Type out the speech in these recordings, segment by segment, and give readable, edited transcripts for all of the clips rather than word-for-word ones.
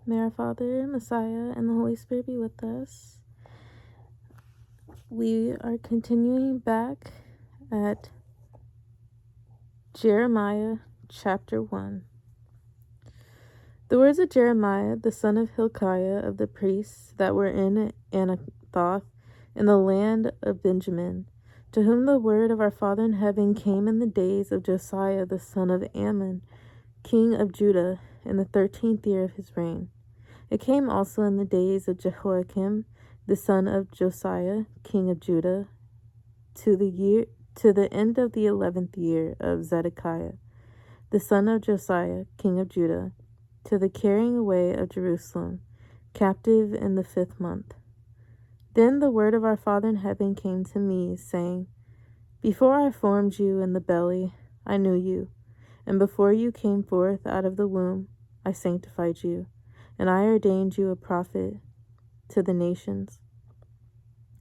May our Father, Messiah, and the Holy Spirit be with us. We are continuing back at Jeremiah chapter 1. The words of Jeremiah, the son of Hilkiah, of the priests that were in Anathoth, in the land of Benjamin, to whom the word of our Father in heaven came in the days of Josiah the son of Ammon, king of Judah, in the 13th year of his reign. It came also in the days of Jehoiakim, the son of Josiah, king of Judah, to the end of the 11th year of Zedekiah, the son of Josiah, king of Judah, to the carrying away of Jerusalem, captive in the 5th month. Then the word of our Father in heaven came to me, saying, Before I formed you in the belly, I knew you, and before you came forth out of the womb, I sanctified you, and I ordained you a prophet to the nations.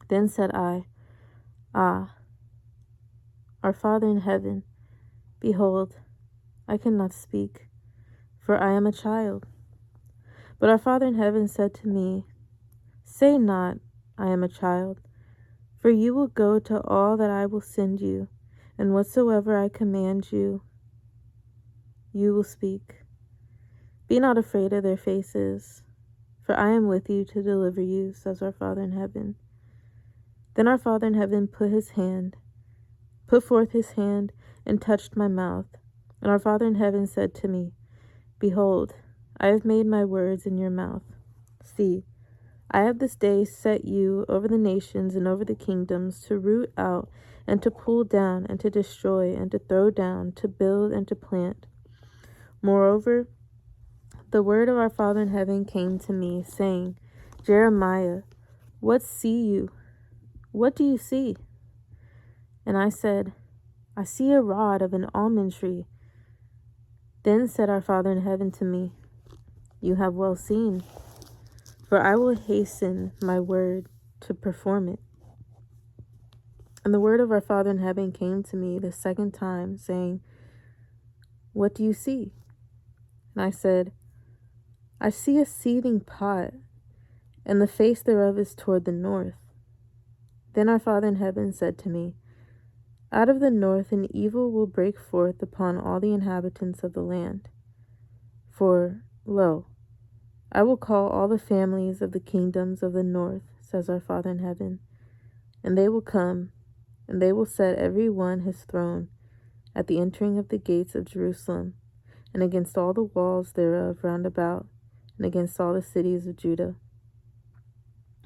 Then said I, Ah, our Father in heaven, behold, I cannot speak, for I am a child. But our Father in heaven said to me, Say not, I am a child, for you will go to all that I will send you, and whatsoever I command you, you will speak. Be not afraid of their faces, for I am with you to deliver you, says our Father in heaven. Then our Father in heaven put forth his hand, and touched my mouth. And our Father in heaven said to me, Behold, I have made my words in your mouth. See, I have this day set you over the nations and over the kingdoms, to root out and to pull down and to destroy and to throw down, to build and to plant. Moreover, the word of our Father in heaven came to me, saying, Jeremiah, what see you? What do you see? And I said, I see a rod of an almond tree. Then said our Father in heaven to me, You have well seen, for I will hasten my word to perform it. And the word of our Father in heaven came to me the second time, saying, What do you see? And I said, I see a seething pot, and the face thereof is toward the north. Then our Father in heaven said to me, Out of the north an evil will break forth upon all the inhabitants of the land. For, lo, I will call all the families of the kingdoms of the north, says our Father in heaven, and they will come, and they will set every one his throne at the entering of the gates of Jerusalem, and against all the walls thereof round about, and against all the cities of Judah.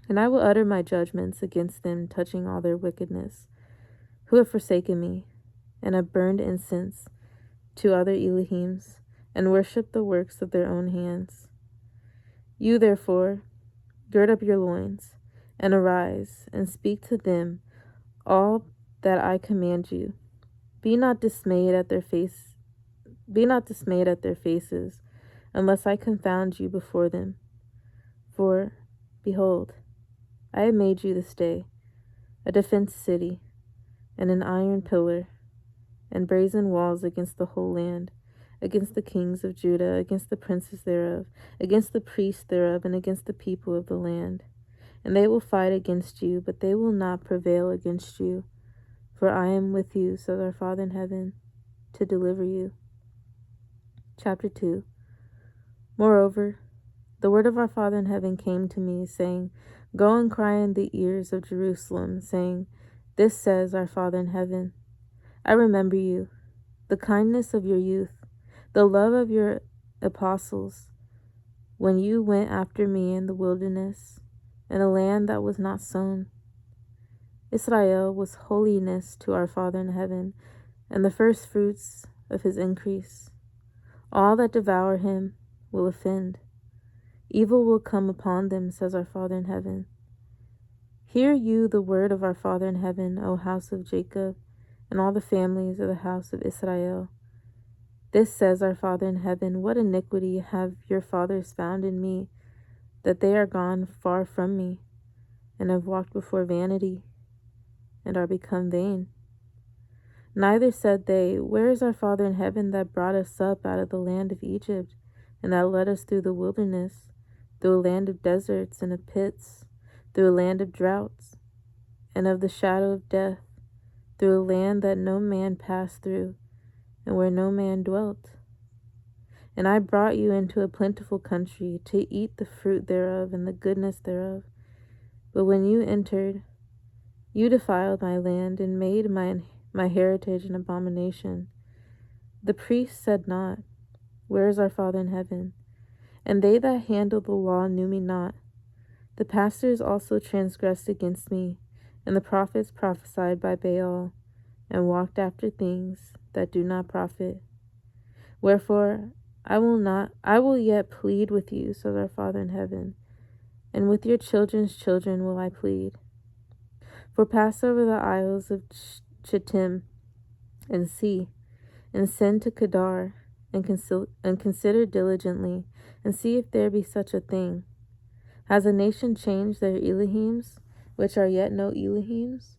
And I will utter my judgments against them touching all their wickedness, who have forsaken me, and have burned incense to other Elohims, and worshipped the works of their own hands. You therefore gird up your loins, and arise, and speak to them all that I command you. Be not dismayed at their faces, unless I confound you before them. For, behold, I have made you this day a defense city, and an iron pillar, and brazen walls against the whole land, against the kings of Judah, against the princes thereof, against the priests thereof, and against the people of the land. And they will fight against you, but they will not prevail against you. For I am with you, says our Father in heaven, to deliver you. Chapter 2. Moreover, the word of our Father in heaven came to me, saying, Go and cry in the ears of Jerusalem, saying, This says our Father in heaven, I remember you, the kindness of your youth, the love of your apostles, when you went after me in the wilderness, in a land that was not sown. Israel was holiness to our Father in heaven, and the first fruits of his increase. All that devour him will offend. Evil will come upon them, says our Father in heaven. Hear you the word of our Father in heaven, O house of Jacob, and all the families of the house of Israel. This says our Father in heaven, What iniquity have your fathers found in me, that they are gone far from me, and have walked before vanity, and are become vain? Neither said they, Where is our Father in heaven that brought us up out of the land of Egypt, and that led us through the wilderness, through a land of deserts and of pits, through a land of droughts and of the shadow of death, through a land that no man passed through, and where no man dwelt. And I brought you into a plentiful country, to eat the fruit thereof and the goodness thereof. But when you entered, you defiled my land, and made my heritage an abomination. The priests said not, Where is our Father in heaven? And they that handled the law knew me not. The pastors also transgressed against me, and the prophets prophesied by Baal, and walked after things that do not profit. Wherefore I will yet plead with you, says our Father in heaven, and with your children's children will I plead. For pass over the isles of Chittim, and see, and send to Kedar, and consider diligently, and see if there be such a thing. Has a nation changed their Elohims, which are yet no Elohims?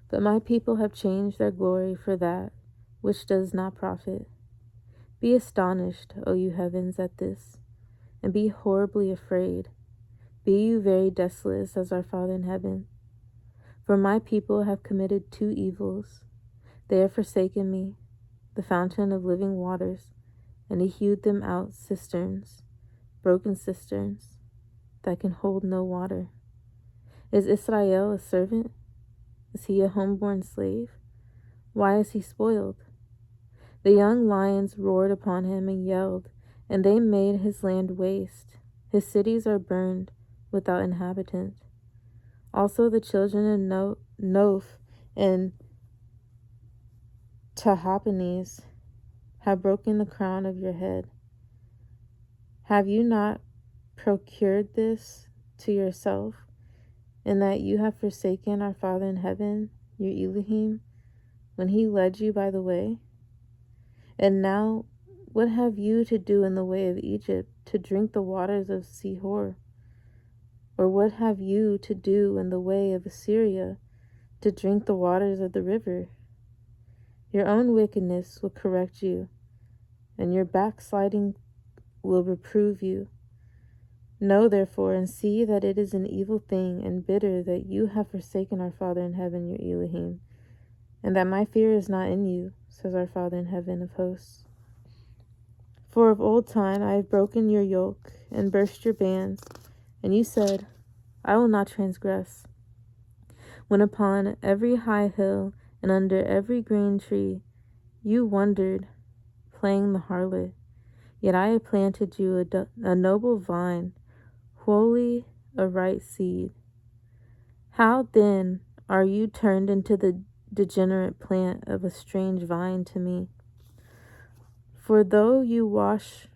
But my people have changed their glory for that which does not profit. Be astonished, O you heavens, at this, and be horribly afraid. Be you very desolate, says our Father in heaven. For my people have committed two evils. They have forsaken me, the fountain of living waters, and he hewed them out cisterns, broken cisterns, that can hold no water. Is Israel a servant? Is he a homeborn slave? Why is he spoiled? The young lions roared upon him and yelled, and they made his land waste. His cities are burned without inhabitant. Also the children of Noph and Tahpanhes have broken the crown of your head. Have you not procured this to yourself, in that you have forsaken our Father in heaven, your Elohim, when he led you by the way? And now, what have you to do in the way of Egypt, to drink the waters of Sihor? Or what have you to do in the way of Assyria, to drink the waters of the river? Your own wickedness will correct you, and your backsliding will reprove you. Know therefore and see that it is an evil thing and bitter that you have forsaken our Father in heaven, your Elohim, and that my fear is not in you, says our Father in heaven of hosts. For of old time I have broken your yoke and burst your bands, and you said, I will not transgress. When upon every high hill and under every green tree you wandered, playing the harlot, yet I have planted you a noble vine, wholly a right seed. How then are you turned into the degenerate plant of a strange vine to me? For though you wash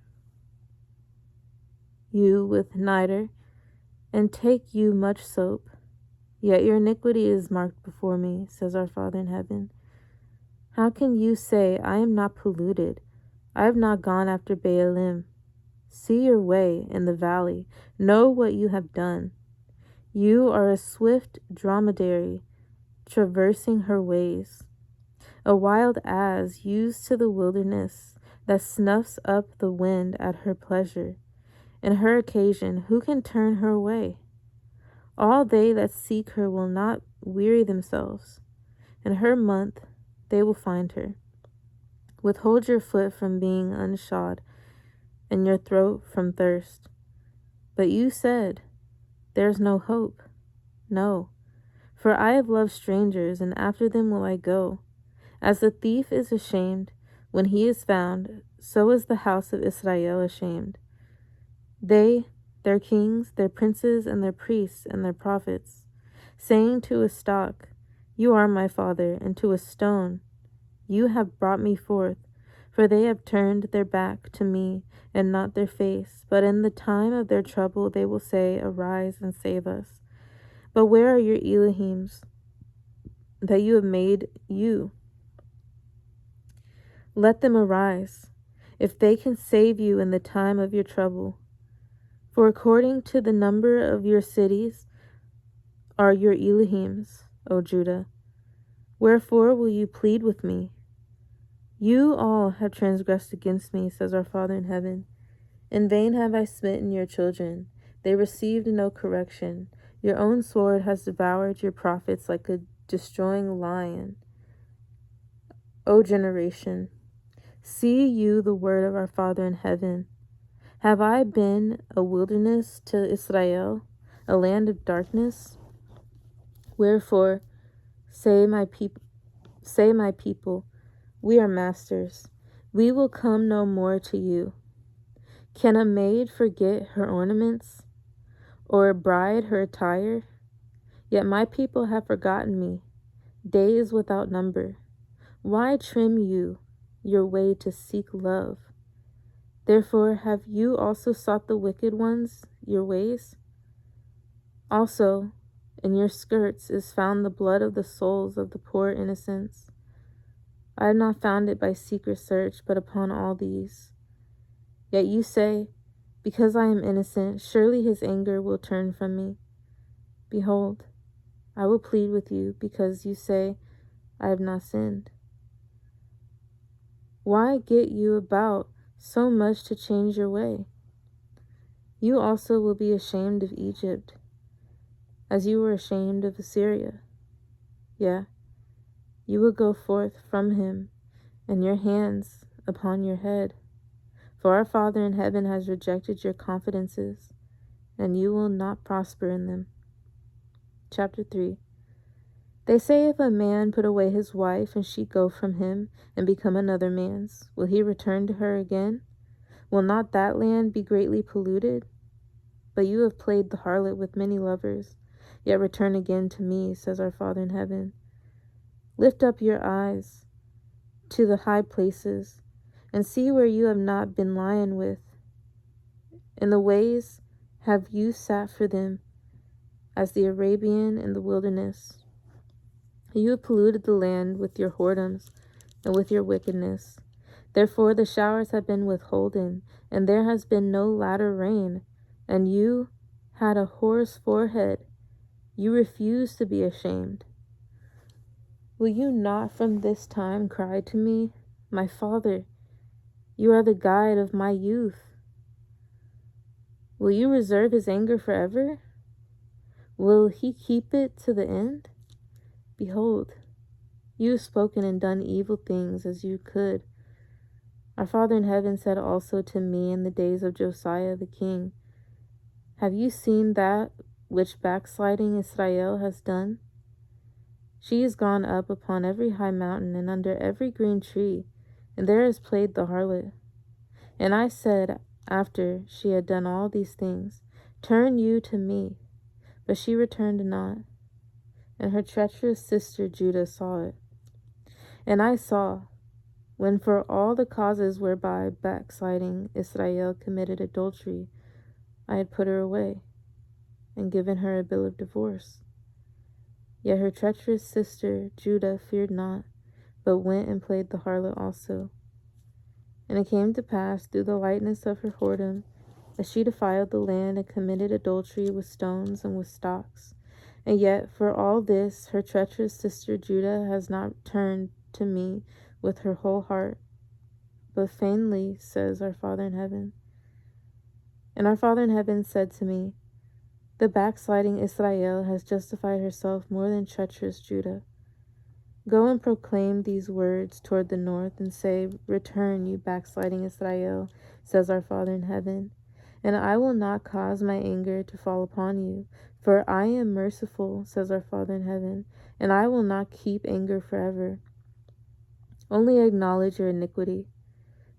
you with niter, and take you much soap, yet your iniquity is marked before me, says our Father in heaven. How can you say, I am not polluted? I have not gone after Baalim. See your way in the valley. Know what you have done. You are a swift dromedary, traversing her ways, a wild ass used to the wilderness, that snuffs up the wind at her pleasure. In her occasion, who can turn her away? All they that seek her will not weary themselves. In her month they will find her. Withhold your foot from being unshod, and your throat from thirst. But you said, There is no hope. No, for I have loved strangers, and after them will I go. As the thief is ashamed when he is found, so is the house of Israel ashamed. They, their kings, their princes, and their priests, and their prophets, saying to a stock, You are my father, and to a stone, You have brought me forth. For they have turned their back to me, and not their face. But in the time of their trouble they will say, Arise and save us. But where are your Elohims that you have made you? Let them arise, if they can save you in the time of your trouble. For according to the number of your cities are your Elohims, O Judah. Wherefore will you plead with me? You all have transgressed against me, says our Father in heaven. In vain have I smitten your children, They received no correction. Your own sword has devoured your prophets like a destroying lion. O generation, see you the word of our Father in heaven. Have I been a wilderness to Israel, a land of darkness? Wherefore, say my people, we are masters. We will come no more to you. Can a maid forget her ornaments, or a bride her attire? Yet my people have forgotten me, days without number. Why trim you your way to seek love? Therefore have you also sought the wicked ones your ways? Also, in your skirts is found the blood of the souls of the poor innocents. I have not found it by secret search, but upon all these. Yet you say, because I am innocent, surely his anger will turn from me. Behold, I will plead with you, because you say, I have not sinned. Why get you about so much to change your way? You also will be ashamed of Egypt, as you were ashamed of Assyria. Yeah, you will go forth from him, and your hands upon your head. For our Father in heaven has rejected your confidences, and you will not prosper in them. Chapter 3. They say, if a man put away his wife, and she go from him, and become another man's, will he return to her again? Will not that land be greatly polluted? But you have played the harlot with many lovers. Yet return again to me, says our Father in heaven. Lift up your eyes to the high places, and see where you have not been lying with. In the ways have you sat for them, as the Arabian in the wilderness. You have polluted the land with your whoredoms and with your wickedness. Therefore the showers have been withholden, and there has been no latter rain. And you had a whore's forehead. You refused to be ashamed. Will you not from this time cry to me, my Father, you are the guide of my youth? Will you reserve his anger forever? Will he keep it to the end? Behold, you have spoken and done evil things as you could. Our Father in heaven said also to me in the days of Josiah the king, have you seen that which backsliding Israel has done? She is gone up upon every high mountain and under every green tree, and there has played the harlot. And I said, after she had done all these things, turn you to me. But she returned not, and her treacherous sister Judah saw it. And I saw, when for all the causes whereby backsliding Israel committed adultery, I had put her away, and given her a bill of divorce. Yet her treacherous sister Judah feared not, but went and played the harlot also. And it came to pass through the lightness of her whoredom, that she defiled the land and committed adultery with stones and with stocks. And yet for all this her treacherous sister Judah has not turned to me with her whole heart, but vainly, says our Father in heaven. And our Father in heaven said to me, the backsliding Israel has justified herself more than treacherous Judah. Go and proclaim these words toward the north, and say, return, you backsliding Israel, says our Father in heaven. And I will not cause my anger to fall upon you, for I am merciful, says our Father in heaven, and I will not keep anger forever. Only acknowledge your iniquity,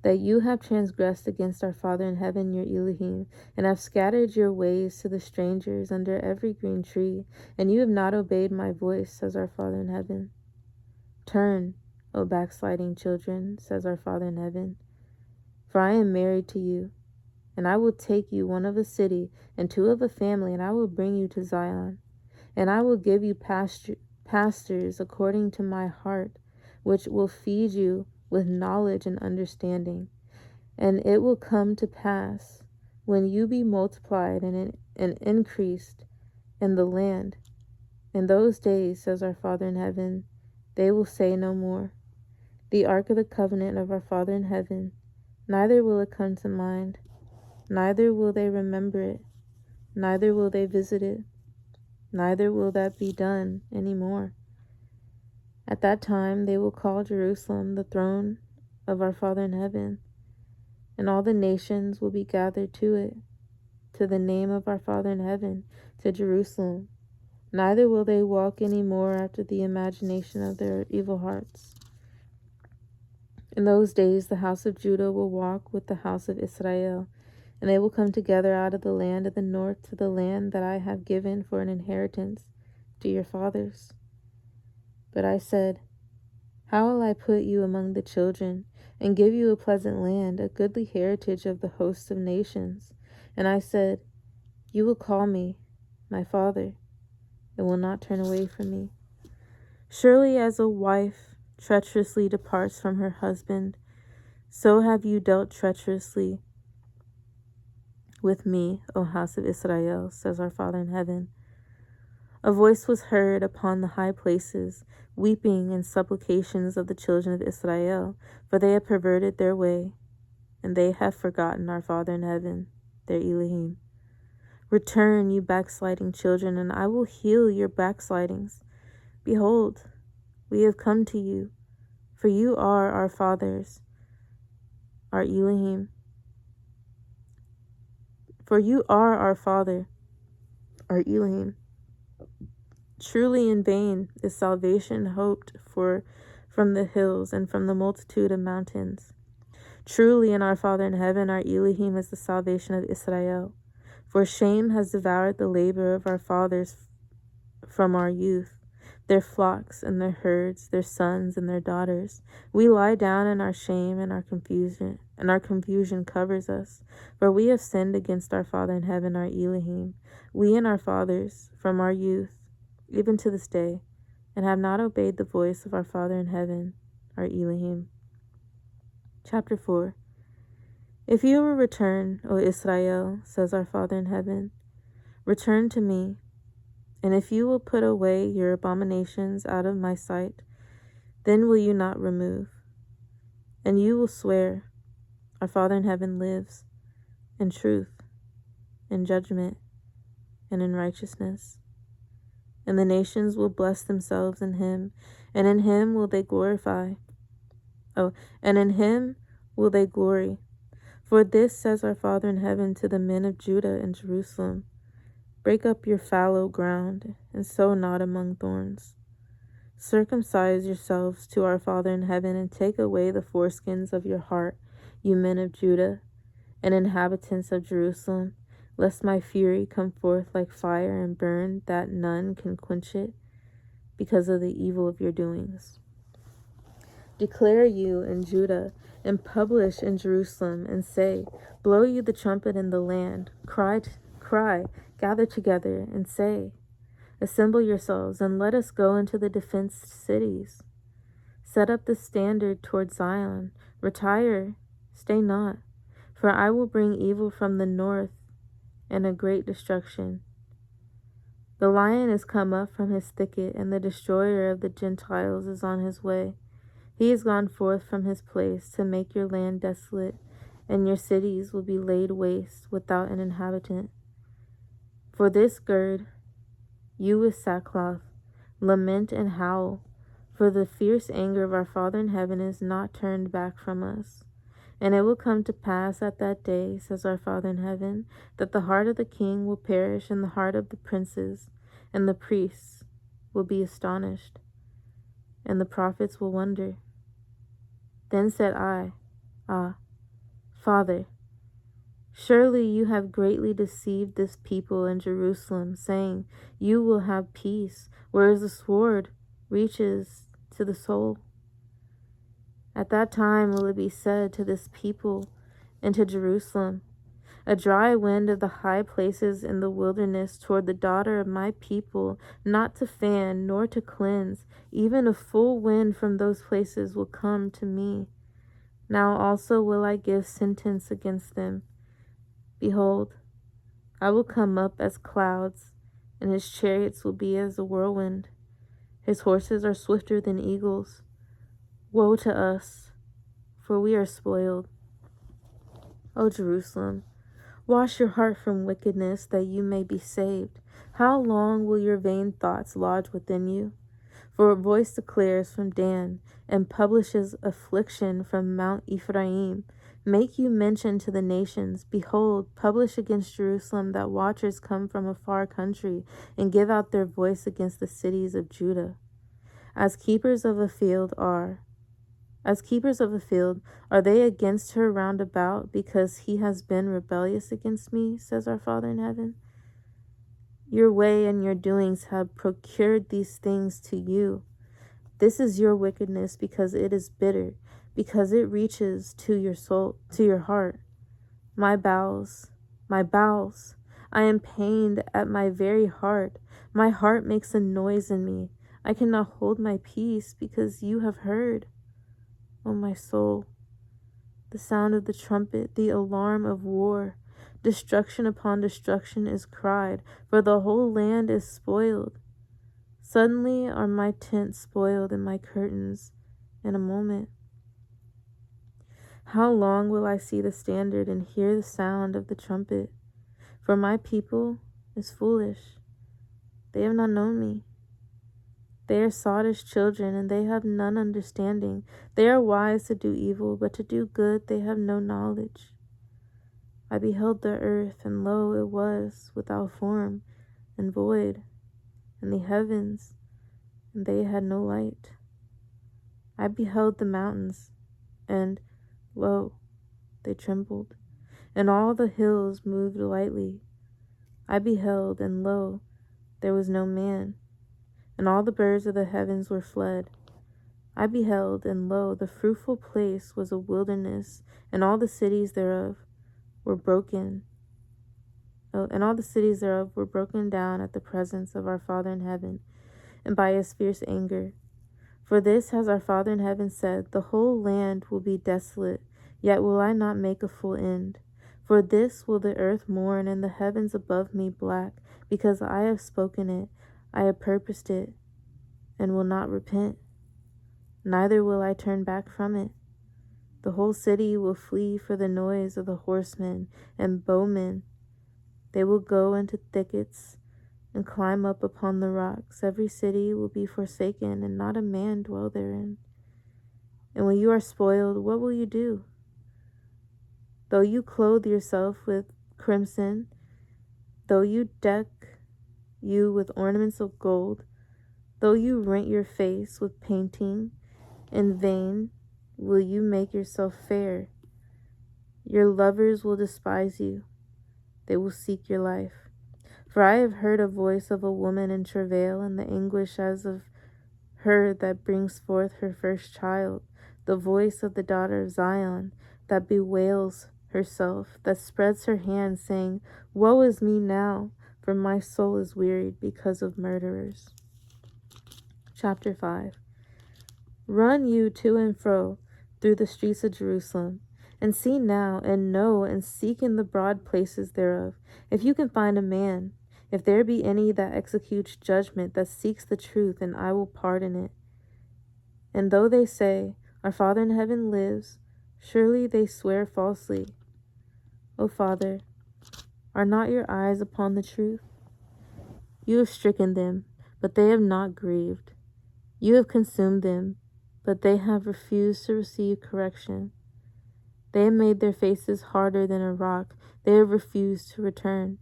that you have transgressed against our Father in heaven, your Elohim, and have scattered your ways to the strangers under every green tree, and you have not obeyed my voice, says our Father in heaven. Turn, O backsliding children, says our Father in heaven, for I am married to you, and I will take you one of a city and two of a family, and I will bring you to Zion, and I will give you pastors according to my heart, which will feed you with knowledge and understanding. And it will come to pass, when you be multiplied and increased in the land, in those days, says our Father in heaven, they will say no more, the ark of the covenant of our Father in heaven, neither will it come to mind, neither will they remember it, neither will they visit it, neither will that be done any more. At that time they will call Jerusalem the throne of our Father in heaven, and all the nations will be gathered to it, to the name of our Father in heaven, to Jerusalem. Neither will they walk any more after the imagination of their evil hearts. In those days the house of Judah will walk with the house of Israel, and they will come together out of the land of the north to the land that I have given for an inheritance to your fathers. But I said, how will I put you among the children, and give you a pleasant land, a goodly heritage of the hosts of nations? And I said, you will call me my Father, and will not turn away from me. Surely as a wife treacherously departs from her husband, so have you dealt treacherously with me, O house of Israel, says our Father in heaven. A voice was heard upon the high places, weeping and supplications of the children of Israel, for they have perverted their way, and they have forgotten our Father in heaven, their Elohim. Return, you backsliding children, and I will heal your backslidings. Behold, we have come to you, for you are our fathers, our Elohim. For you are our Father, our Elohim. Truly in vain is salvation hoped for from the hills and from the multitude of mountains. Truly in our Father in heaven, our Elohim, is the salvation of Israel. For shame has devoured the labor of our fathers from our youth, their flocks and their herds, their sons and their daughters. We lie down in our shame and our confusion covers us. For we have sinned against our Father in heaven, our Elohim, we and our fathers from our youth, even to this day, and have not obeyed the voice of our Father in heaven, our Elohim. Chapter 4. If you will return, O Israel, says our Father in heaven, return to me. And if you will put away your abominations out of my sight, then will you not remove. And you will swear, our Father in heaven lives, in truth, in judgment, and in righteousness. And the nations will bless themselves in him, and in him will they glorify. And in him will they glory. For this says our Father in heaven to the men of Judah and Jerusalem, break up your fallow ground, and sow not among thorns. Circumcise yourselves to our Father in heaven, and take away the foreskins of your heart, you men of Judah, and inhabitants of Jerusalem, lest my fury come forth like fire and burn, that none can quench it, because of the evil of your doings. Declare you in Judah, and publish in Jerusalem, and say, blow you the trumpet in the land, cry, gather together, and say, assemble yourselves, and let us go into the defenced cities. Set up the standard toward Zion, retire, stay not, for I will bring evil from the north, and a great destruction. The lion is come up from his thicket, and the destroyer of the Gentiles is on his way. He is gone forth from his place to make your land desolate, and your cities will be laid waste without an inhabitant. For this gird you with sackcloth, lament and howl, for the fierce anger of our Father in heaven is not turned back from us. And it will come to pass at that day, says our Father in heaven, that the heart of the king will perish, and the heart of the princes, and the priests will be astonished, and the prophets will wonder. Then said I, Father, surely you have greatly deceived this people in Jerusalem, saying, you will have peace, whereas the sword reaches to the soul. At that time will it be said to this people and to Jerusalem, a dry wind of the high places in the wilderness toward the daughter of my people, not to fan nor to cleanse, even a full wind from those places will come to me. Now also will I give sentence against them. Behold, I will come up as clouds, and his chariots will be as a whirlwind. His horses are swifter than eagles. Woe to us, for we are spoiled. O Jerusalem, Wash your heart from wickedness, that you may be saved. How long will your vain thoughts lodge within you? For a voice declares from Dan, and publishes affliction from Mount Ephraim. Make you mention to the nations, behold, publish against Jerusalem that watchers come from a far country, and give out their voice against the cities of Judah. As keepers of a field are they against her round about, because he has been rebellious against me, says our Father in heaven? Your way and your doings have procured these things to you. This is your wickedness, because it is bitter, because it reaches to your soul, to your heart. My bowels, I am pained at my very heart. My heart makes a noise in me. I cannot hold my peace, because you have heard, O my soul, the sound of the trumpet, the alarm of war. Destruction upon destruction is cried, for the whole land is spoiled. Suddenly are my tents spoiled and my curtains in a moment. How long will I see the standard and hear the sound of the trumpet? For my people is foolish. They have not known me. They are sottish children, and they have none understanding. They are wise to do evil, but to do good they have no knowledge. I beheld the earth, and lo, it was without form and void, and the heavens, and they had no light. I beheld the mountains, and lo, they trembled, and all the hills moved lightly. I beheld, and lo, there was no man, and all the birds of the heavens were fled. I beheld, and lo, the fruitful place was a wilderness, and all the cities thereof were broken. And all the cities thereof were broken down at the presence of our Father in heaven, and by his fierce anger. For this has our Father in heaven said, the whole land will be desolate, yet will I not make a full end. For this will the earth mourn, and the heavens above me black, because I have spoken it, I have purposed it, and will not repent. Neither will I turn back from it. The whole city will flee for the noise of the horsemen and bowmen. They will go into thickets and climb up upon the rocks. Every city will be forsaken, and not a man dwell therein. And when you are spoiled, what will you do? Though you clothe yourself with crimson, though you deck you with ornaments of gold, though you rent your face with painting, in vain will you make yourself fair. Your lovers will despise you. They will seek your life. For I have heard a voice of a woman in travail, and the anguish as of her that brings forth her first child, the voice of the daughter of Zion, that bewails herself, that spreads her hands, saying, Woe is me now, for my soul is wearied because of murderers. Chapter 5. Run you to and fro through the streets of Jerusalem, and see now, and know, and seek in the broad places thereof, if you can find a man, if there be any that executes judgment, that seeks the truth, and I will pardon it. And though they say, Our Father in heaven lives, surely they swear falsely. O Father, are not your eyes upon the truth? You have stricken them, but they have not grieved. You have consumed them, but they have refused to receive correction. They have made their faces harder than a rock. They have refused to return.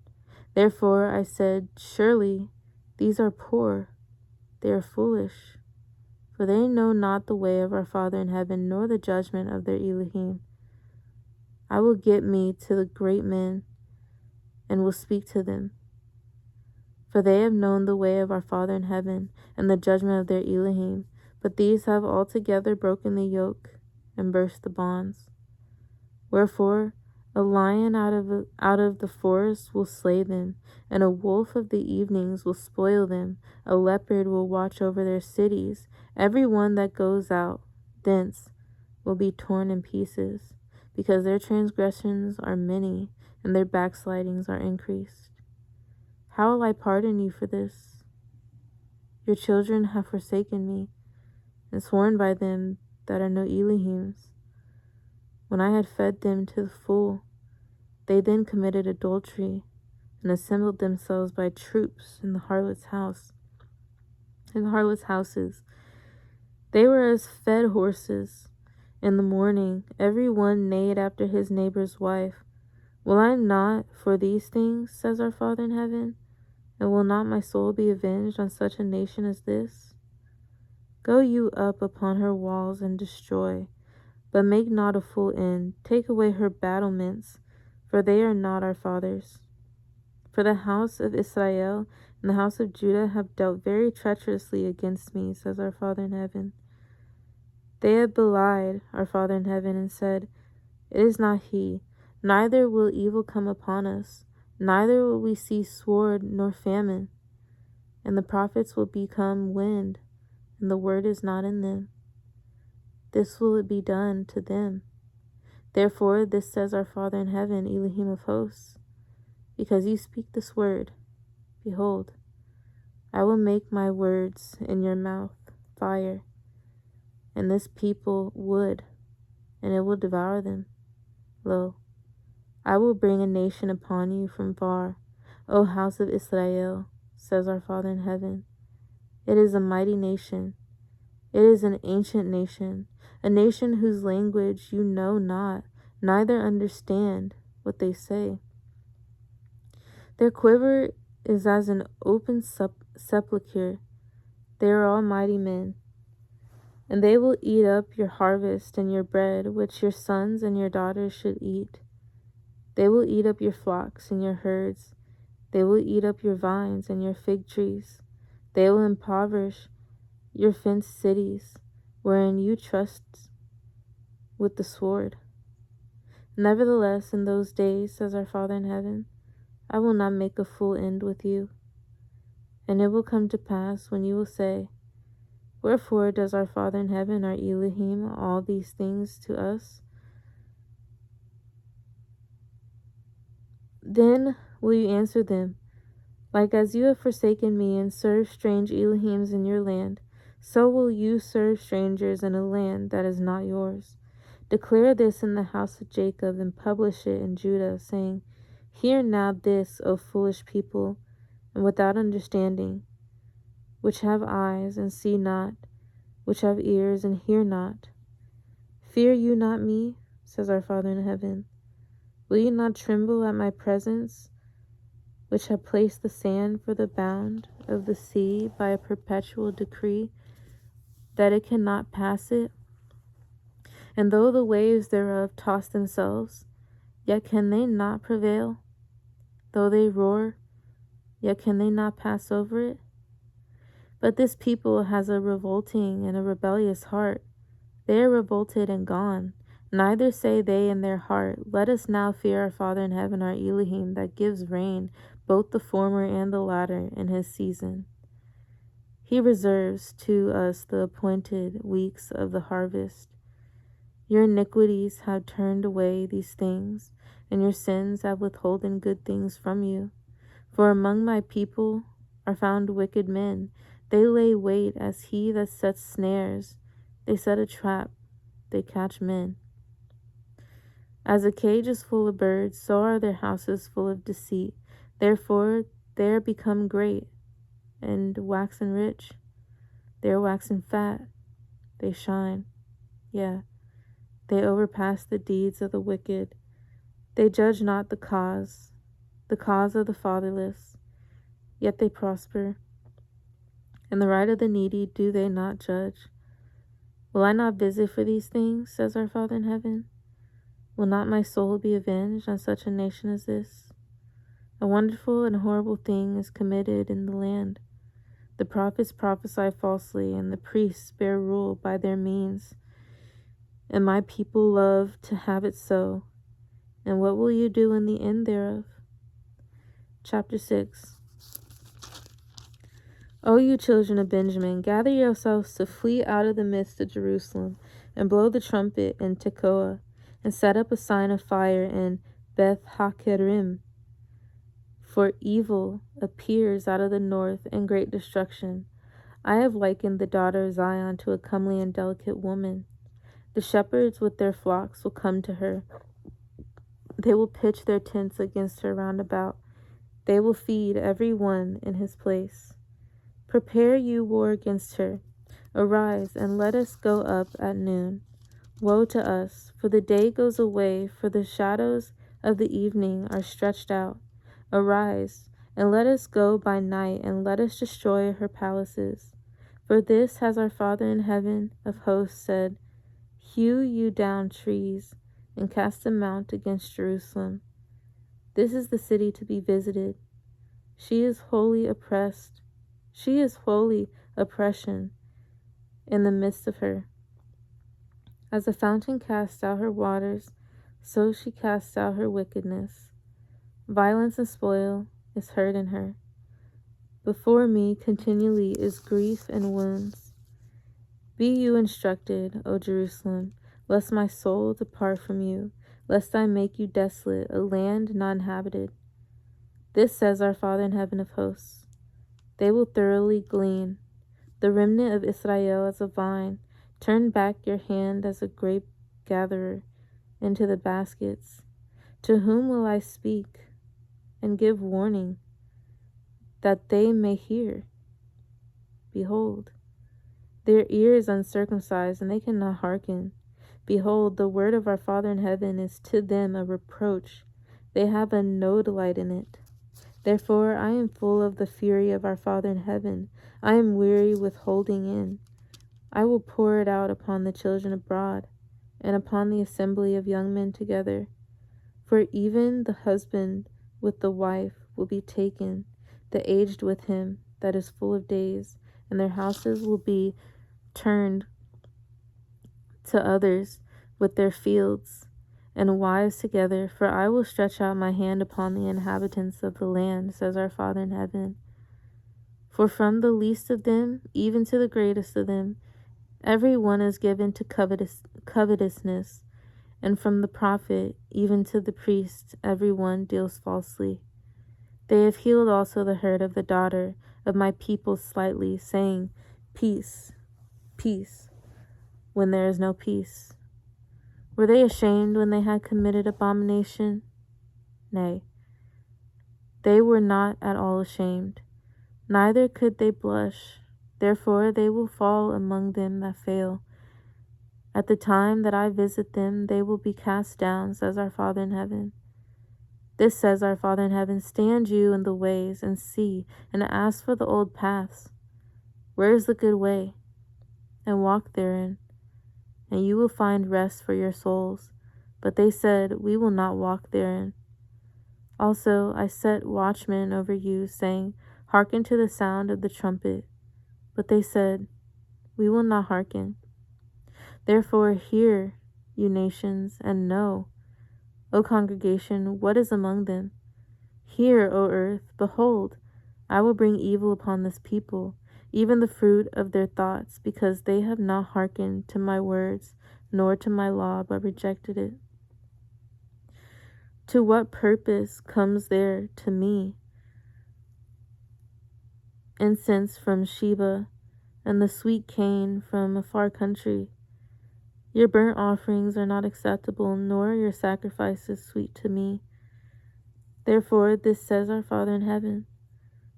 Therefore I said, Surely these are poor. They are foolish. For they know not the way of our Father in heaven, nor the judgment of their Elohim. I will get me to the great men, and will speak to them. For they have known the way of our Father in heaven, and the judgment of their Elohim. But these have altogether broken the yoke, and burst the bonds. Wherefore a lion out of the forest will slay them, and a wolf of the evenings will spoil them. A leopard will watch over their cities. Every one that goes out thence will be torn in pieces, because their transgressions are many, and their backslidings are increased. How will I pardon you for this? Your children have forsaken me, and sworn by them that are no Elohims, when I had fed them to the full, They then committed adultery and assembled themselves by troops in the harlots' houses. They were as fed horses. In the morning, every one neighed after his neighbor's wife. Will I not for these things, says our Father in heaven? And will not my soul be avenged on such a nation as this? Go you up upon her walls and destroy, but make not a full end. Take away her battlements, for they are not our fathers. For the house of Israel and the house of Judah have dealt very treacherously against me, says our Father in heaven. They have belied our Father in heaven and said, It is not he, neither will evil come upon us, neither will we see sword nor famine. And the prophets will become wind, and the word is not in them. This will it be done to them. Therefore, this says our Father in heaven, Elohim of hosts, because you speak this word, behold, I will make my words in your mouth fire, and this people wood, and it will devour them. Lo, I will bring a nation upon you from far, O house of Israel, says our Father in heaven. It is a mighty nation. It is an ancient nation, a nation whose language you know not, neither understand what they say. Their quiver is as an open sepulchre. They are all mighty men. And they will eat up your harvest and your bread, which your sons and your daughters should eat. They will eat up your flocks and your herds. They will eat up your vines and your fig trees. They will impoverish your fenced cities, wherein you trust with the sword. Nevertheless, in those days, says our Father in heaven, I will not make a full end with you. And it will come to pass when you will say, Wherefore does our Father in heaven, our Elohim, all these things to us? Then will you answer them, Like as you have forsaken me and served strange Elohims in your land, so will you serve strangers in a land that is not yours. Declare this in the house of Jacob and publish it in Judah, saying, Hear now this, O foolish people, and without understanding, which have eyes and see not, which have ears and hear not. Fear you not me, says our Father in heaven. Will you not tremble at my presence, which have placed the sand for the bound of the sea by a perpetual decree, that it cannot pass it? And though the waves thereof toss themselves, yet can they not prevail? Though they roar, yet can they not pass over it? But this people has a revolting and a rebellious heart. They are revolted and gone. Neither say they in their heart, Let us now fear our Father in heaven, our Elohim, that gives rain, both the former and the latter, in his season. He reserves to us the appointed weeks of the harvest. Your iniquities have turned away these things, and your sins have withholden good things from you. For among my people are found wicked men. They lay wait as he that sets snares. They set a trap. They catch men. As a cage is full of birds, so are their houses full of deceit. Therefore they are become great, and waxen rich. They are waxen fat. They shine. Yeah, they overpass the deeds of the wicked. They judge not the cause of the fatherless, yet they prosper. And the right of the needy do they not judge? Will I not visit for these things, says our Father in heaven? Will not my soul be avenged on such a nation as this? A wonderful and horrible thing is committed in the land. The prophets prophesy falsely, and the priests bear rule by their means. And my people love to have it so. And what will you do in the end thereof? Chapter 6. O you children of Benjamin, gather yourselves to flee out of the midst of Jerusalem, and blow the trumpet in Tekoa, and set up a sign of fire in Beth Hakerem. For evil appears out of the north, and great destruction. I have likened the daughter of Zion to a comely and delicate woman. The shepherds with their flocks will come to her. They will pitch their tents against her round about. They will feed every one in his place. Prepare you war against her. Arise, and let us go up at noon. Woe to us, for the day goes away, for the shadows of the evening are stretched out. Arise, and let us go by night, and let us destroy her palaces. For this has our Father in heaven of hosts said, Hew you down trees, and cast them out against Jerusalem. This is the city to be visited. She is wholly oppressed. She is wholly oppression in the midst of her. As a fountain casts out her waters, so she casts out her wickedness. Violence and spoil is heard in her. Before me continually is grief and wounds. Be you instructed, O Jerusalem, lest my soul depart from you, lest I make you desolate, a land not inhabited. This says our Father in heaven of hosts. They will thoroughly glean, the remnant of Israel as a vine. Turn back your hand as a grape gatherer into the baskets. To whom will I speak and give warning, that they may hear? Behold, their ear is uncircumcised, and they cannot hearken. Behold, the word of our Father in heaven is to them a reproach. They have no delight in it. Therefore I am full of the fury of our Father in heaven. I am weary with holding in. I will pour it out upon the children abroad, and upon the assembly of young men together. For even the husband with the wife will be taken, the aged with him that is full of days, and their houses will be turned to others with their fields, and wives together. For I will stretch out my hand upon the inhabitants of the land, says our Father in heaven. For from the least of them, even to the greatest of them, every one is given to covetousness, and from the prophet even to the priest, every one deals falsely. They have healed also the hurt of the daughter of my people slightly, saying, Peace, peace, when there is no peace. Were they ashamed when they had committed abomination? Nay, they were not at all ashamed, neither could they blush. Therefore they will fall among them that fail. At the time that I visit them, they will be cast down, says our Father in heaven. This says our Father in heaven, stand you in the ways, and see, and ask for the old paths. Where is the good way? And walk therein, and you will find rest for your souls. But they said, we will not walk therein. Also I set watchmen over you, saying, hearken to the sound of the trumpet. But they said, we will not hearken. Therefore hear, you nations, and know, O congregation, what is among them. Hear, O earth, behold, I will bring evil upon this people, even the fruit of their thoughts, because they have not hearkened to my words, nor to my law, but rejected it. To what purpose comes there to me incense from Sheba, and the sweet cane from a far country? Your burnt offerings are not acceptable, nor your sacrifices sweet to me. Therefore this says our Father in heaven,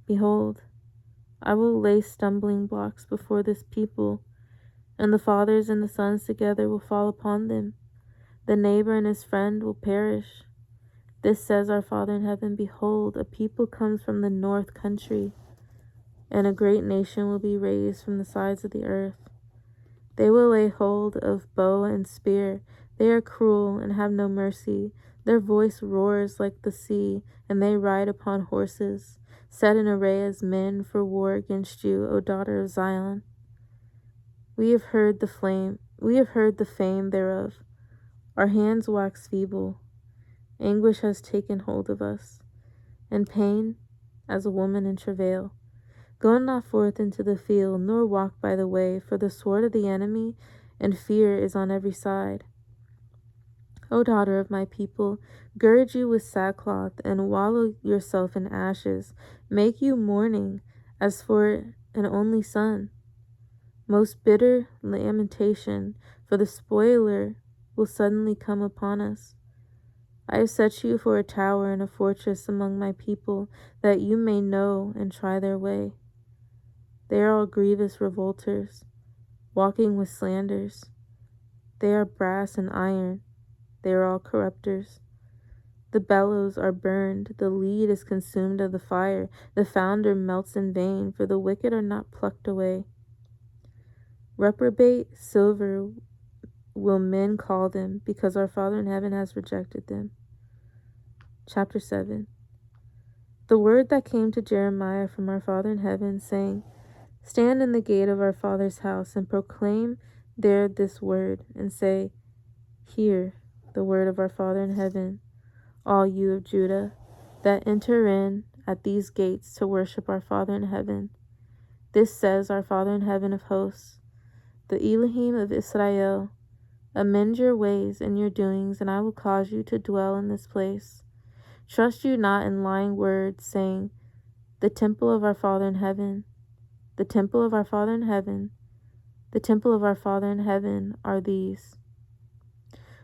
Behold, I will lay stumbling blocks before this people, and the fathers and the sons together will fall upon them. The neighbor and his friend will perish. This says our Father in heaven, Behold, a people comes from the north country, and a great nation will be raised from the sides of the earth. They will lay hold of bow and spear. They are cruel and have no mercy. Their voice roars like the sea, and they ride upon horses, set in array as men for war against you, O daughter of Zion. We have heard the fame thereof. Our hands wax feeble. Anguish has taken hold of us, and pain as a woman in travail. Go not forth into the field, nor walk by the way, for the sword of the enemy and fear is on every side. O daughter of my people, gird you with sackcloth, and wallow yourself in ashes. Make you mourning as for an only son. Most bitter lamentation, for the spoiler will suddenly come upon us. I have set you for a tower and a fortress among my people, that you may know and try their way. They are all grievous revolters, walking with slanders. They are brass and iron. They are all corrupters. The bellows are burned, the lead is consumed of the fire, the founder melts in vain, for the wicked are not plucked away. Reprobate silver will men call them, because our Father in heaven has rejected them. Chapter 7. The word that came to Jeremiah from our Father in heaven, saying, Stand in the gate of our Father's house, and proclaim there this word, and say, Hear the word of our Father in heaven, all you of Judah, that enter in at these gates to worship our Father in heaven. This says our Father in heaven of hosts, the Elohim of Israel, amend your ways and your doings, and I will cause you to dwell in this place. Trust you not in lying words, saying, The temple of our Father in heaven, the temple of our Father in heaven, the temple of our Father in heaven are these.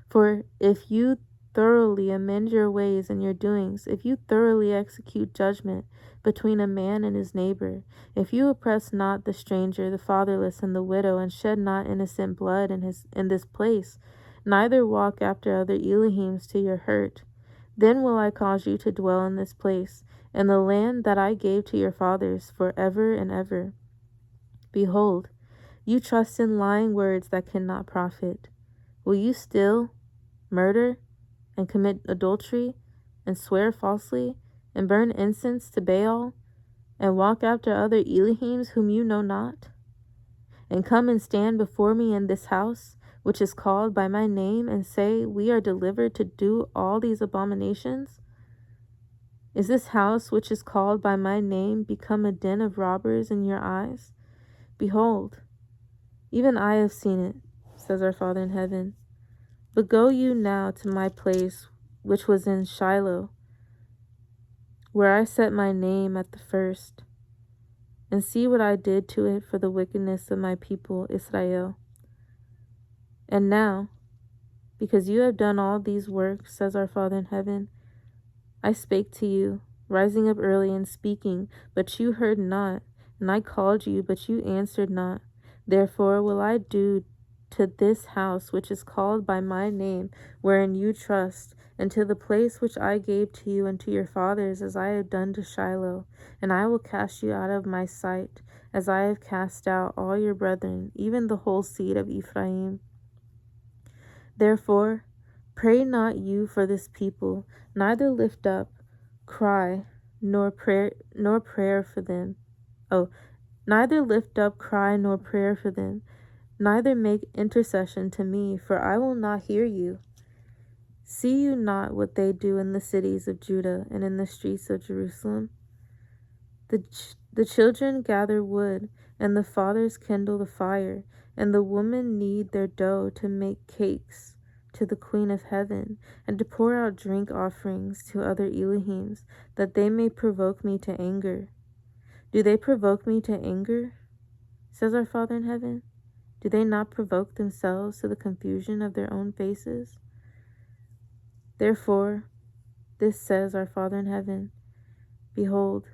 For if you thoroughly amend your ways and your doings, if you thoroughly execute judgment between a man and his neighbor, if you oppress not the stranger, the fatherless, and the widow, and shed not innocent blood in this place, neither walk after other Elohims to your hurt, then will I cause you to dwell in this place, in the land that I gave to your fathers for ever and ever. Behold, you trust in lying words that cannot profit. Will you still murder and commit adultery and swear falsely and burn incense to Baal and walk after other Elohims whom you know not? And come and stand before me in this house, which is called by my name, and say, We are delivered to do all these abominations? Is this house, which is called by my name, become a den of robbers in your eyes? Behold, even I have seen it, says our Father in heaven. But go you now to my place, which was in Shiloh, where I set my name at the first, and see what I did to it for the wickedness of my people Israel. And now, because you have done all these works, says our Father in heaven, I spake to you, rising up early and speaking, but you heard not, and I called you, but you answered not. Therefore will I do to this house which is called by my name, wherein you trust, and to the place which I gave to you and to your fathers, as I have done to Shiloh, and I will cast you out of my sight, as I have cast out all your brethren, even the whole seed of Ephraim. Therefore, pray not you for this people, neither lift up cry nor prayer for them. Neither lift up cry nor prayer for them, neither make intercession to me, for I will not hear you. See you not what they do in the cities of Judah and in the streets of Jerusalem? The children gather wood, and the fathers kindle the fire, and the women knead their dough to make cakes to the Queen of Heaven, and to pour out drink offerings to other Elohims, that they may provoke me to anger. Do they provoke me to anger? Says our Father in heaven. Do they not provoke themselves to the confusion of their own faces? Therefore, this says our Father in heaven, Behold,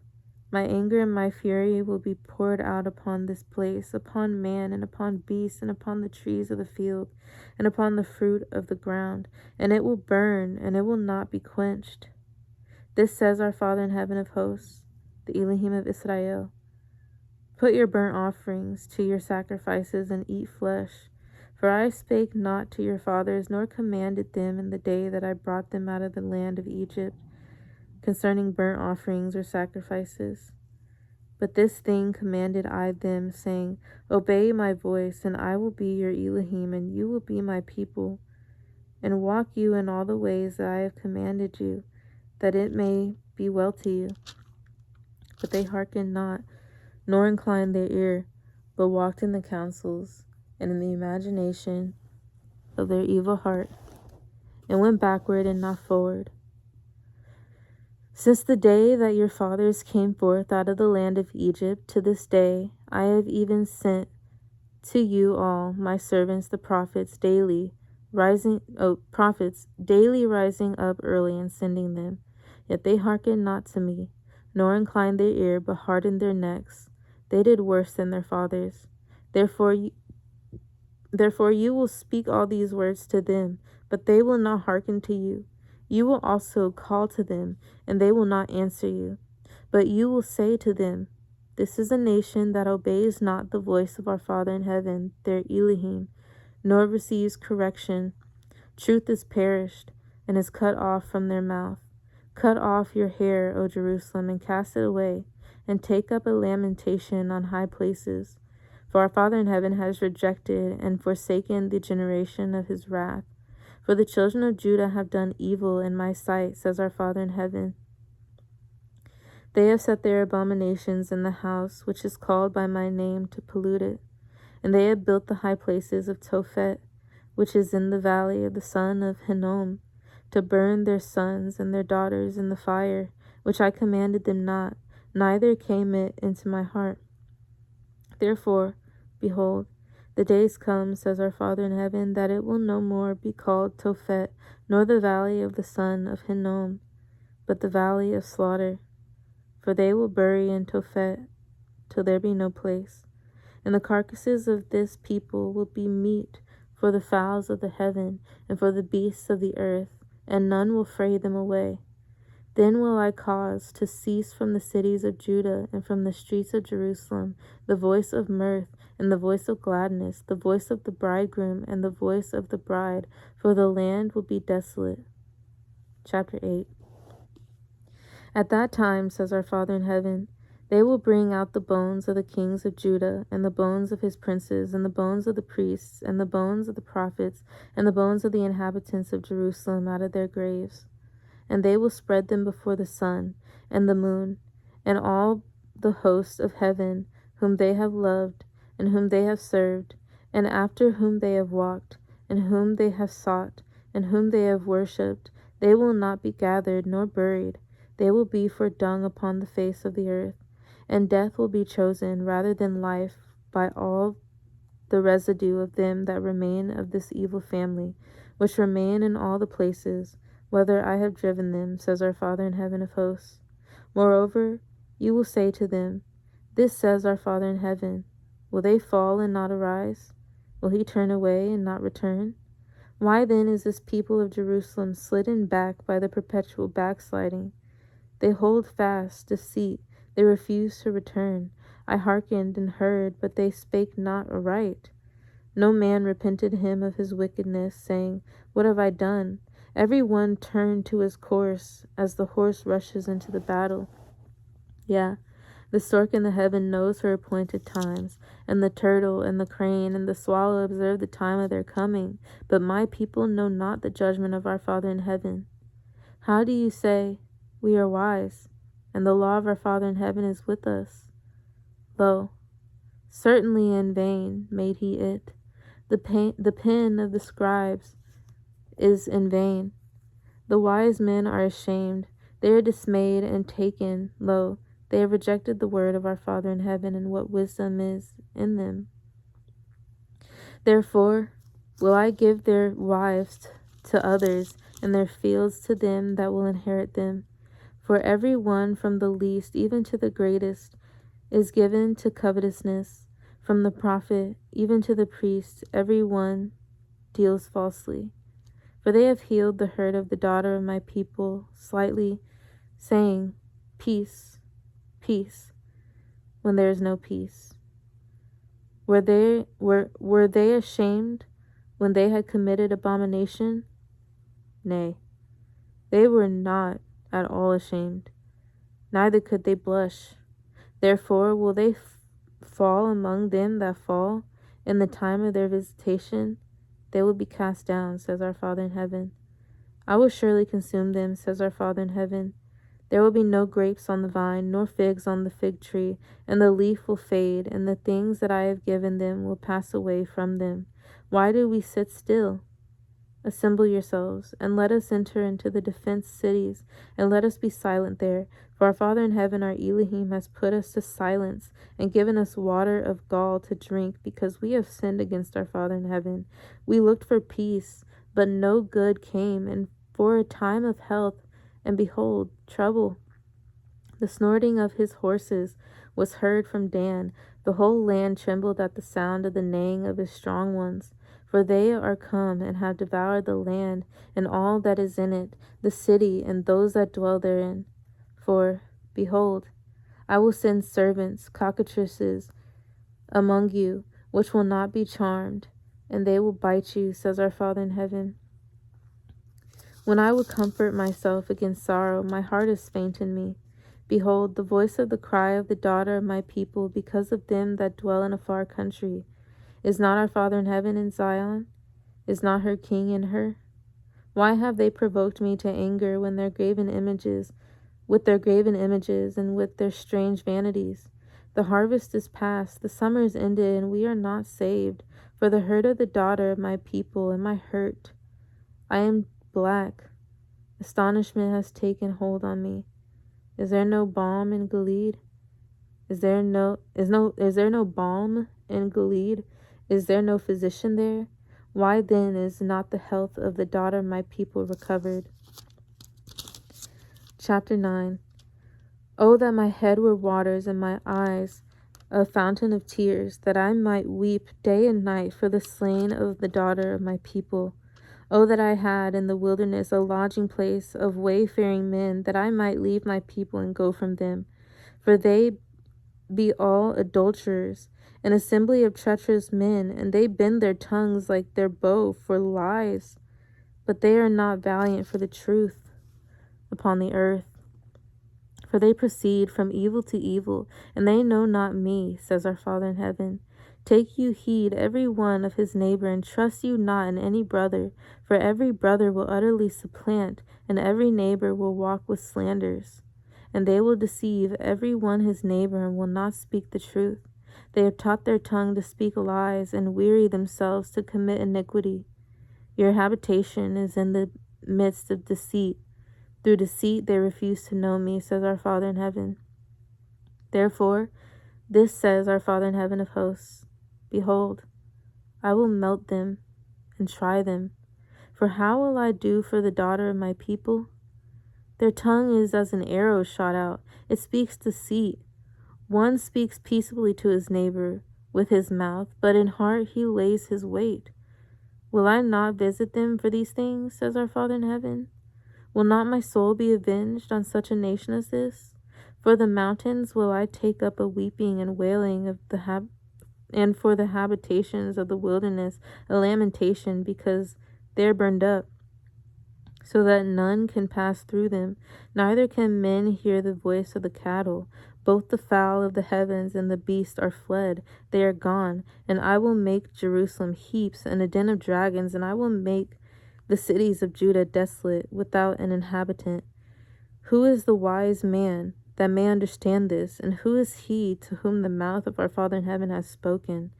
my anger and my fury will be poured out upon this place, upon man, and upon beast, and upon the trees of the field, and upon the fruit of the ground, and it will burn, and it will not be quenched. This says our Father in heaven of hosts, the Elohim of Israel. Put your burnt offerings to your sacrifices, and eat flesh. For I spake not to your fathers, nor commanded them in the day that I brought them out of the land of Egypt, concerning burnt offerings or sacrifices. But this thing commanded I them, saying, Obey my voice, and I will be your Elohim, and you will be my people. And walk you in all the ways that I have commanded you, that it may be well to you. But they hearkened not, nor inclined their ear, but walked in the counsels and in the imagination of their evil heart, and went backward and not forward. Since the day that your fathers came forth out of the land of Egypt to this day, I have even sent to you all my servants the prophets daily, prophets daily rising up early and sending them. Yet they hearkened not to me, nor inclined their ear, but hardened their necks. They did worse than their fathers. Therefore you will speak all these words to them, but they will not hearken to you. You will also call to them, and they will not answer you. But you will say to them, This is a nation that obeys not the voice of our Father in heaven, their Elohim, nor receives correction. Truth is perished, and is cut off from their mouth. Cut off your hair, O Jerusalem, and cast it away, and take up a lamentation on high places. For our Father in heaven has rejected and forsaken the generation of his wrath. For the children of Judah have done evil in my sight, says our Father in heaven. They have set their abominations in the house which is called by my name to pollute it. And they have built the high places of Tophet, which is in the valley of the son of Hinnom, to burn their sons and their daughters in the fire, which I commanded them not, neither came it into my heart. Therefore, behold, the days come, says our Father in heaven, that it will no more be called Tophet, nor the valley of the son of Hinnom, but the valley of slaughter. For they will bury in Tophet till there be no place. And the carcasses of this people will be meat for the fowls of the heaven and for the beasts of the earth, and none will fray them away. Then will I cause to cease from the cities of Judah and from the streets of Jerusalem the voice of mirth and the voice of gladness, the voice of the bridegroom and the voice of the bride, for the land will be desolate. Chapter 8. At that time, says our Father in heaven, they will bring out the bones of the kings of Judah, and the bones of his princes, and the bones of the priests, and the bones of the prophets, and the bones of the inhabitants of Jerusalem out of their graves. And they will spread them before the sun, and the moon, and all the hosts of heaven, whom they have loved, and whom they have served, and after whom they have walked, and whom they have sought, and whom they have worshipped. They will not be gathered nor buried. They will be for dung upon the face of the earth. And death will be chosen rather than life by all the residue of them that remain of this evil family, which remain in all the places, whether I have driven them, says our Father in heaven of hosts. Moreover, you will say to them, This says our Father in heaven. Will they fall and not arise? Will he turn away and not return? Why then is this people of Jerusalem slidden back by the perpetual backsliding? They hold fast deceit. They refuse to return. I hearkened and heard, but they spake not aright. No man repented him of his wickedness, saying, What have I done? Every one turned to his course, as the horse rushes into the battle. Yeah, the stork in the heaven knows her appointed times, and the turtle and the crane and the swallow observe the time of their coming, but my people know not the judgment of our Father in heaven. How do you say, We are wise, and the law of our Father in heaven is with us? Lo, certainly in vain made he it. The pen of the scribes is in vain. The wise men are ashamed. They are dismayed and taken. Lo, they have rejected the word of our Father in heaven, and what wisdom is in them. Therefore will I give their wives to others, and their fields to them that will inherit them. For every one from the least even to the greatest is given to covetousness. From the prophet even to the priest, every one deals falsely. For they have healed the hurt of the daughter of my people slightly, saying, Peace, peace, when there is no peace. Were they ashamed when they had committed abomination? Nay, they were not at all ashamed, neither could they blush. Therefore will they fall among them that fall in the time of their visitation. They will be cast down, says our Father in heaven. I will surely consume them, says our Father in heaven. There will be no grapes on the vine, nor figs on the fig tree, and the leaf will fade, and the things that I have given them will pass away from them. Why do we sit still? Assemble yourselves, and let us enter into the defenced cities, and let us be silent there. For our Father in heaven, our Elohim, has put us to silence, and given us water of gall to drink, because we have sinned against our Father in heaven. We looked for peace, but no good came, and for a time of health, and behold, trouble. The snorting of his horses was heard from Dan. The whole land trembled at the sound of the neighing of his strong ones. For they are come and have devoured the land and all that is in it, the city and those that dwell therein. For, behold, I will send servants, cockatrices, among you, which will not be charmed, and they will bite you, says our Father in heaven. When I would comfort myself against sorrow, my heart is faint in me. Behold, the voice of the cry of the daughter of my people, because of them that dwell in a far country. Is not our Father in heaven in Zion? Is not her King in her? Why have they provoked me to anger when their graven images, with their graven images, and with their strange vanities? The harvest is past, the summer is ended, and we are not saved. For the hurt of the daughter of my people, and my hurt, I am black. Astonishment has taken hold on me. Is there no balm in Gilead? Is there no balm in Gilead? Is there no physician there? Why then is not the health of the daughter of my people recovered? Chapter 9. Oh, that my head were waters and my eyes a fountain of tears, that I might weep day and night for the slain of the daughter of my people. Oh, that I had in the wilderness a lodging place of wayfaring men, that I might leave my people and go from them. For they be all adulterers, an assembly of treacherous men, and they bend their tongues like their bow for lies, but they are not valiant for the truth upon the earth. For they proceed from evil to evil, and they know not me, says our Father in heaven. Take you heed every one of his neighbor, and trust you not in any brother, for every brother will utterly supplant, and every neighbor will walk with slanders. And they will deceive every one his neighbor, and will not speak the truth. They have taught their tongue to speak lies, and weary themselves to commit iniquity. Your habitation is in the midst of deceit. Through deceit they refuse to know me, says our Father in heaven. Therefore, this says our Father in heaven of hosts, Behold, I will melt them and try them. For how will I do for the daughter of my people? Their tongue is as an arrow shot out. It speaks deceit. One speaks peaceably to his neighbor with his mouth, but in heart he lays his wait. Will I not visit them for these things, says our Father in heaven? Will not my soul be avenged on such a nation as this? For the mountains will I take up a weeping and wailing of and for the habitations of the wilderness a lamentation, because they are burned up, so that none can pass through them, neither can men hear the voice of the cattle. Both the fowl of the heavens and the beast are fled, they are gone. And I will make Jerusalem heaps and a den of dragons, and I will make the cities of Judah desolate, without an inhabitant. Who is the wise man that may understand this? And who is he to whom the mouth of our Father in heaven has spoken,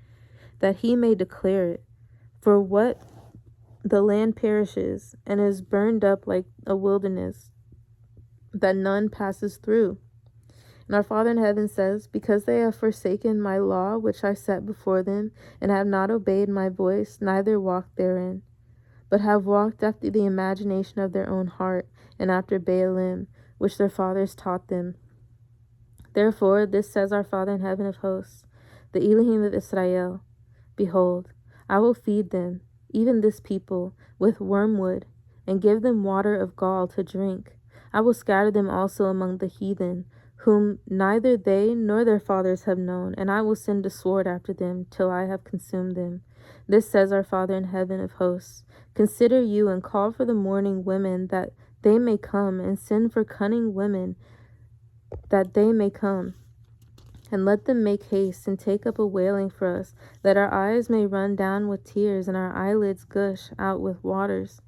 that he may declare it? For what the land perishes, and is burned up like a wilderness, that none passes through. And our Father in heaven says, Because they have forsaken my law, which I set before them, and have not obeyed my voice, neither walked therein, but have walked after the imagination of their own heart, and after Baalim, which their fathers taught them. Therefore, this says our Father in heaven of hosts, the Elohim of Israel, Behold, I will feed them, even this people, with wormwood, and give them water of gall to drink. I will scatter them also among the heathen, whom neither they nor their fathers have known, and I will send a sword after them, till I have consumed them. This says our Father in heaven of hosts, Consider you, and call for the mourning women, that they may come, and send for cunning women, that they may come. And let them make haste, and take up a wailing for us, that our eyes may run down with tears, and our eyelids gush out with waters.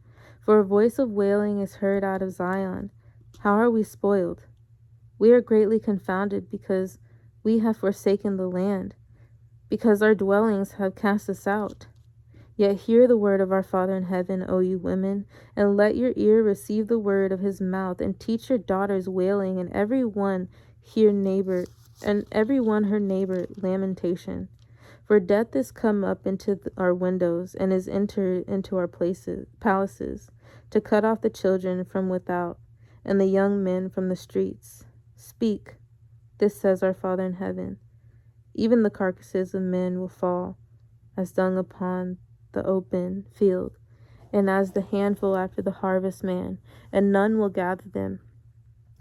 For a voice of wailing is heard out of Zion. How are we spoiled? We are greatly confounded, because we have forsaken the land, because our dwellings have cast us out. Yet hear the word of our Father in heaven, O you women, and let your ear receive the word of his mouth, and teach your daughters wailing, and every one her neighbor lamentation. For death is come up into our windows, and is entered into our palaces, to cut off the children from without, and the young men from the streets. Speak, this says our Father in heaven. Even the carcasses of men will fall as dung upon the open field, and as the handful after the harvestman, and none will gather them.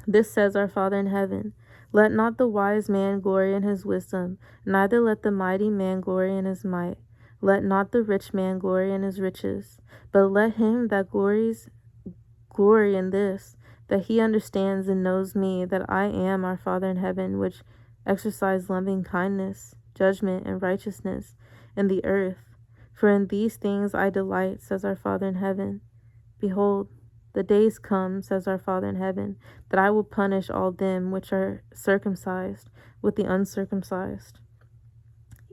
This says our Father in heaven. Let not the wise man glory in his wisdom, neither let the mighty man glory in his might. Let not the rich man glory in his riches, but let him that glories glory in this, that he understands and knows me, that I am our Father in heaven, which exercise loving kindness, judgment, and righteousness in the earth. For in these things I delight, says our Father in heaven. Behold, the days come, says our Father in heaven, that I will punish all them which are circumcised with the uncircumcised.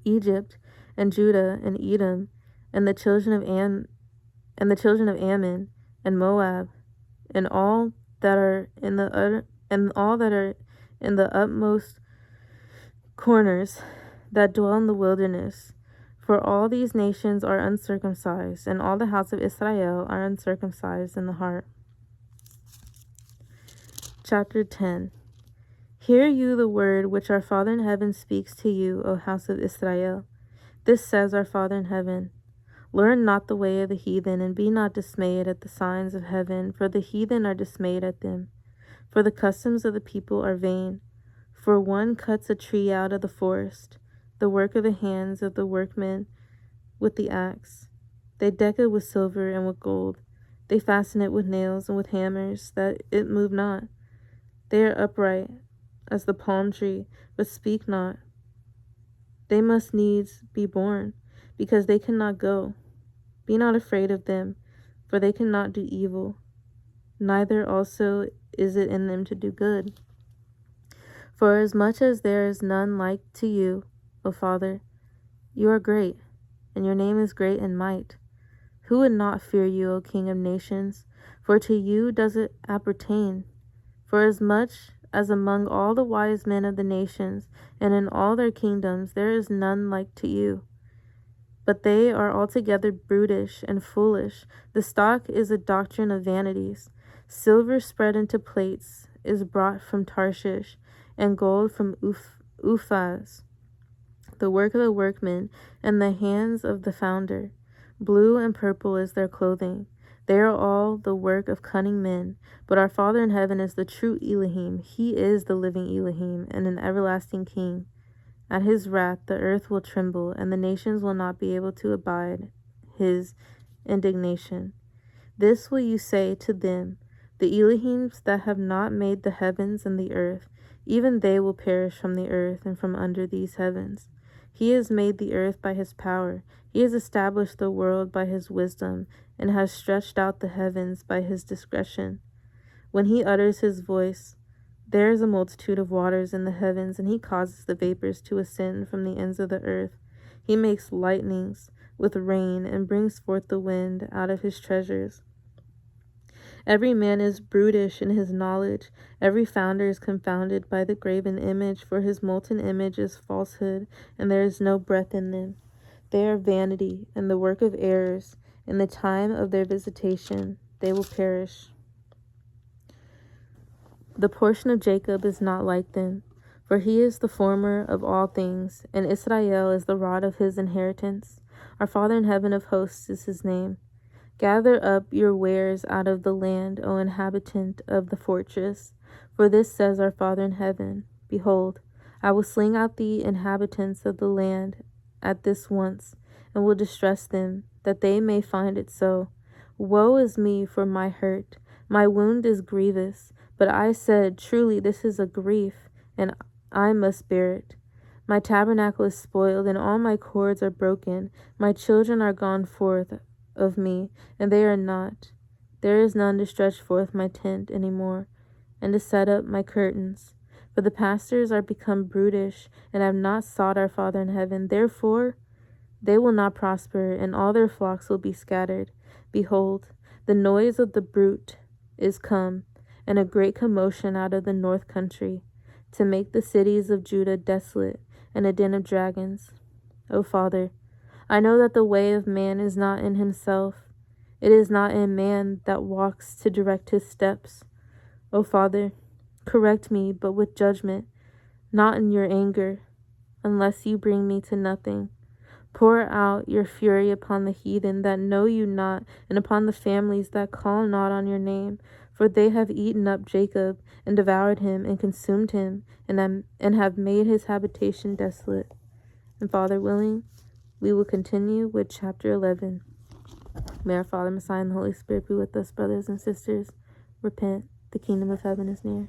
Egypt and Judah and Edom and the children of Ammon and Moab and all that are in the utmost corners that dwell in the wilderness. For all these nations are uncircumcised, and all the house of Israel are uncircumcised in the heart. Chapter 10. Hear you the word which our Father in heaven speaks to you, O house of Israel. This says our Father in heaven. Learn not the way of the heathen, and be not dismayed at the signs of heaven, for the heathen are dismayed at them. For the customs of the people are vain. For one cuts a tree out of the forest, the work of the hands of the workmen with the axe. They deck it with silver and with gold. They fasten it with nails and with hammers, that it move not. They are upright as the palm tree, but speak not. They must needs be born, because they cannot go. Be not afraid of them, for they cannot do evil, neither also is it in them to do good. For as much as there is none like to you, O Father, you are great, and your name is great in might. Who would not fear you, O King of nations? For to you does it appertain. For as much as among all the wise men of the nations, and in all their kingdoms, there is none like to you. But they are altogether brutish and foolish. The stock is a doctrine of vanities. Silver spread into plates is brought from Tarshish, and gold from Uphaz, the work of the workman, and the hands of the founder. Blue and purple is their clothing. They are all the work of cunning men. But our Father in heaven is the true Elohim. He is the living Elohim, and an everlasting King. At his wrath the earth will tremble, and the nations will not be able to abide his indignation. This will you say to them, the Elohims that have not made the heavens and the earth, even they will perish from the earth and from under these heavens. He has made the earth by his power. He has established the world by his wisdom, and has stretched out the heavens by his discretion. When he utters his voice, there is a multitude of waters in the heavens, and he causes the vapors to ascend from the ends of the earth. He makes lightnings with rain, and brings forth the wind out of his treasures. Every man is brutish in his knowledge. Every founder is confounded by the graven image, for his molten image is falsehood, and there is no breath in them. They are vanity and the work of errors. In the time of their visitation, they will perish. The portion of Jacob is not like them, for he is the former of all things, and Israel is the rod of his inheritance. Our Father in heaven of hosts is his name. Gather up your wares out of the land, O inhabitant of the fortress. For this says our Father in heaven, Behold, I will sling out the inhabitants of the land at this once, and will distress them, that they may find it so. Woe is me for my hurt, my wound is grievous. But I said, Truly this is a grief, and I must bear it. My tabernacle is spoiled, and all my cords are broken. My children are gone forth of me, and they are not. There is none to stretch forth my tent any more, and to set up my curtains. For the pastors are become brutish, and have not sought our Father in heaven. Therefore they will not prosper, and all their flocks will be scattered. Behold, the noise of the brute is come, and a great commotion out of the north country, to make the cities of Judah desolate, and a den of dragons. O Father, I know that the way of man is not in himself. It is not in man that walks to direct his steps. O Father, correct me, but with judgment, not in your anger, unless you bring me to nothing. Pour out your fury upon the heathen that know you not, and upon the families that call not on your name. For they have eaten up Jacob, and devoured him, and consumed him, and have made his habitation desolate. And Father willing, we will continue with chapter 11. May our Father, Messiah, and the Holy Spirit be with us, brothers and sisters. Repent, the kingdom of heaven is near.